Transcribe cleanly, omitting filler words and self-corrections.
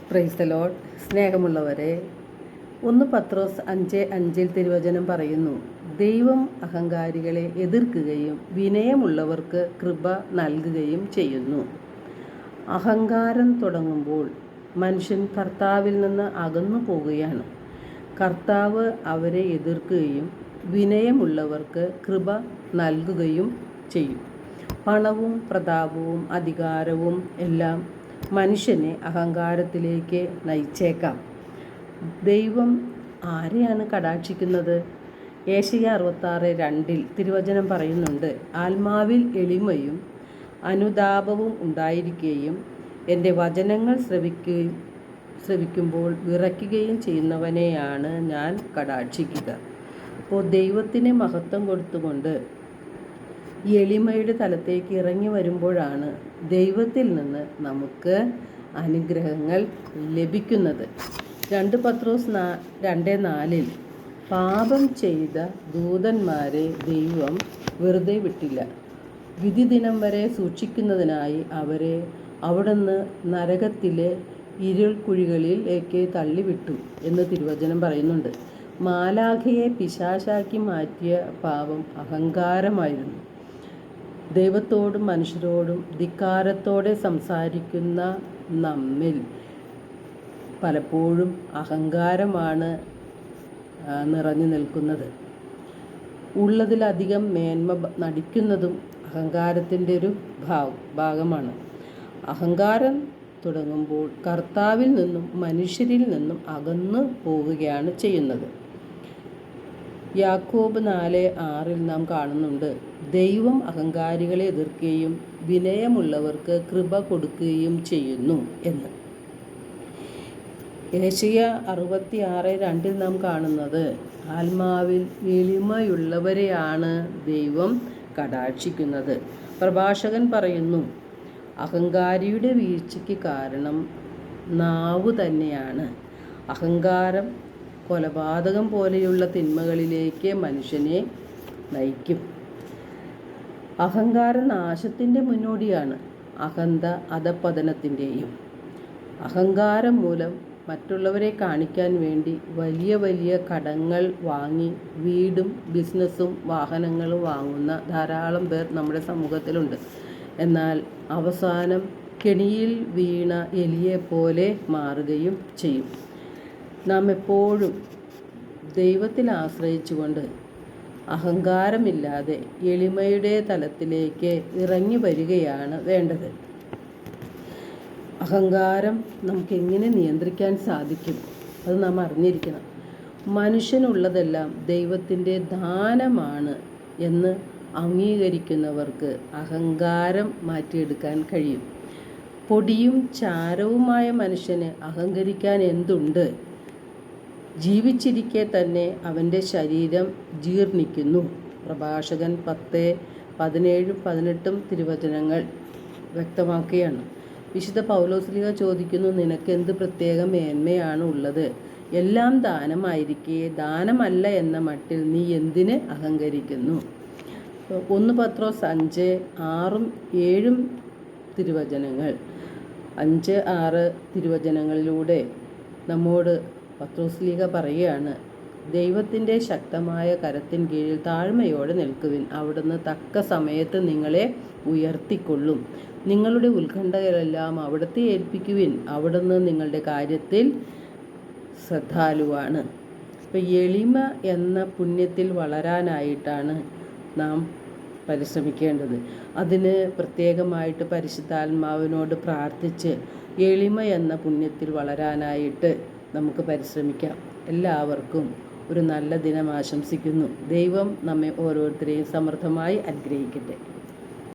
Praise the Lord. സ്നേഹമുള്ളവരെ, 1 പത്രോസ് 5:5 തിരുവചനം പറയുന്നു, ദൈവം അഹങ്കാരികളെ എതിർക്കുകയും വിനയമുള്ളവർക്ക് കൃപ നൽകുകയും ചെയ്യുന്നു. അഹങ്കാരം തുടങ്ങുമ്പോൾ മനുഷ്യൻ കർത്താവിൽ നിന്ന് അകന്നു പോവുകയാണ്. കർത്താവ് അവരെ എതിർക്കുകയും വിനയമുള്ളവർക്ക് കൃപ നൽകുകയും ചെയ്യും. പണവും പ്രതാപവും അധികാരവും എല്ലാം മനുഷ്യനെ അഹങ്കാരത്തിലേക്ക് നയിച്ചേക്കാം. ദൈവം ആരെയാണ് കടാക്ഷിക്കുന്നത്? ഏശയ്യ 66:2 തിരുവചനം പറയുന്നുണ്ട്, ആത്മാവിൽ എളിമയും അനുതാപവും ഉണ്ടായിരിക്കുകയും എൻ്റെ വചനങ്ങൾ ശ്രവിക്കുമ്പോൾ വിറയ്ക്കുകയും ചെയ്യുന്നവനെയാണ് ഞാൻ കടാക്ഷിക്കുക. അപ്പോൾ ദൈവത്തിന് മഹത്വം കൊടുത്തുകൊണ്ട് എളിമയുടെ തലത്തേക്ക് ഇറങ്ങി വരുമ്പോഴാണ് ദൈവത്തിൽ നിന്ന് നമുക്ക് അനുഗ്രഹങ്ങൾ ലഭിക്കുന്നത്. 2 പത്രോസ് 2:4 പാപം ചെയ്ത ദൂതന്മാരെ ദൈവം വെറുതെ വിട്ടില്ല. വിധി ദിനം വരെ സൂക്ഷിക്കുന്നതിനായി അവരെ അവിടുന്ന് നരകത്തിലെ ഇരുൾക്കുഴികളിലേക്ക് തള്ളിവിട്ടു എന്ന് തിരുവചനം പറയുന്നുണ്ട്. മാലാഖയെ പിശാചാക്കി മാറ്റിയ പാപം അഹങ്കാരമായിരുന്നു. ദൈവത്തോടും മനുഷ്യരോടും ധിക്കാരത്തോടെ സംസാരിക്കുന്ന നമ്മിൽ പലപ്പോഴും അഹങ്കാരമാണ് നിറഞ്ഞു നിൽക്കുന്നത്. ഉള്ളതിലധികം മേന്മ നടിക്കുന്നതും അഹങ്കാരത്തിൻ്റെ ഒരു ഭാഗമാണ്. അഹങ്കാരം തുടങ്ങുമ്പോൾ കർത്താവിൽ നിന്നും മനുഷ്യരിൽ നിന്നും അകന്നു പോവുകയാണ് ചെയ്യുന്നത്. യാക്കോബ് 4:6 നാം കാണുന്നുണ്ട്, ദൈവം അഹങ്കാരികളെ എതിർക്കുകയും വിനയമുള്ളവർക്ക് കൃപ കൊടുക്കുകയും ചെയ്യുന്നു എന്ന്. ഏശയ്യ 66:2 നാം കാണുന്നത്, ആത്മാവിൽ എളിമയുള്ളവരെയാണ് ദൈവം കടാക്ഷിക്കുന്നത്. പ്രഭാഷകൻ പറയുന്നു, അഹങ്കാരിയുടെ വീഴ്ചയ്ക്ക് കാരണം നാവു തന്നെയാണ്. അഹങ്കാരം കൊലപാതകം പോലെയുള്ള തിന്മകളിലേക്ക് മനുഷ്യനെ നയിക്കും. അഹങ്കാരം നാശത്തിൻ്റെ മുന്നോടിയാണ്, അഹന്ത അധഃപതനത്തിൻ്റെയും. അഹങ്കാരം മൂലം മറ്റുള്ളവരെ കാണിക്കാൻ വേണ്ടി വലിയ വലിയ കടങ്ങൾ വാങ്ങി വീടും ബിസിനസ്സും വാഹനങ്ങളും വാങ്ങുന്ന ധാരാളം പേർ നമ്മുടെ സമൂഹത്തിലുണ്ട്. എന്നാൽ അവസാനം കെണിയിൽ വീണ എലിയെപ്പോലെ മാറുകയും ചെയ്യും. നാം എപ്പോഴും ദൈവത്തിൽ ആശ്രയിച്ചുകൊണ്ട് അഹങ്കാരമില്ലാതെ എളിമയുടെ തലത്തിലേക്ക് ഇറങ്ങി വരികയാണ് വേണ്ടത്. അഹങ്കാരം നമുക്ക് എങ്ങനെ നിയന്ത്രിക്കാൻ സാധിക്കും? അത് നാം അറിഞ്ഞിരിക്കണം. മനുഷ്യനുള്ളതെല്ലാം ദൈവത്തിൻ്റെ ദാനമാണ് എന്ന് അംഗീകരിക്കുന്നവർക്ക് അഹങ്കാരം മാറ്റിയെടുക്കാൻ കഴിയും. പൊടിയും ചാരവുമായ മനുഷ്യന് അഹങ്കരിക്കാൻ എന്തുണ്ട്? ജീവിച്ചിരിക്കെ തന്നെ അവൻ്റെ ശരീരം ജീർണിക്കുന്നു. പ്രഭാഷകൻ 10:17-18 തിരുവചനങ്ങൾ വ്യക്തമാക്കുകയാണ്. വിശുദ്ധ പൗലോസ്ലീഹ ചോദിക്കുന്നു, നിനക്കെന്ത് പ്രത്യേക മേന്മയാണ് ഉള്ളത്? എല്ലാം ദാനമായിരിക്കെ ദാനമല്ല എന്ന മട്ടിൽ നീ എന്തിന് അഹങ്കരിക്കുന്നു? 1 പത്രോസ് 5:6-7 തിരുവചനങ്ങൾ 5-6 തിരുവചനങ്ങളിലൂടെ നമ്മോട് പത്രോസ്ലീഹ പറയുകയാണ്, ദൈവത്തിൻ്റെ ശക്തമായ കരത്തിൻ കീഴിൽ താഴ്മയോടെ നിൽക്കുവിൻ. അവിടുന്ന് തക്ക സമയത്ത് നിങ്ങളെ ഉയർത്തിക്കൊള്ളും. നിങ്ങളുടെ ഉത്കണ്ഠകളെല്ലാം അവിടുത്തെ ഏൽപ്പിക്കുവിൻ. അവിടുന്ന് നിങ്ങളുടെ കാര്യത്തിൽ ശ്രദ്ധാലുവാണ്. അപ്പോൾ എളിമ എന്ന പുണ്യത്തിൽ വളരാനായിട്ടാണ് നാം പരിശ്രമിക്കേണ്ടത്. അതിന് പ്രത്യേകമായിട്ട് പരിശുദ്ധാത്മാവിനോട് പ്രാർത്ഥിച്ച് എളിമ എന്ന പുണ്യത്തിൽ വളരാനായിട്ട് നമുക്ക് പരിശ്രമിക്കാം. എല്ലാവർക്കും ഒരു നല്ല ദിനം ആശംസിക്കുന്നു. ദൈവം നമ്മെ ഓരോരുത്തരെയും സമൃദ്ധമായി അനുഗ്രഹിക്കട്ടെ.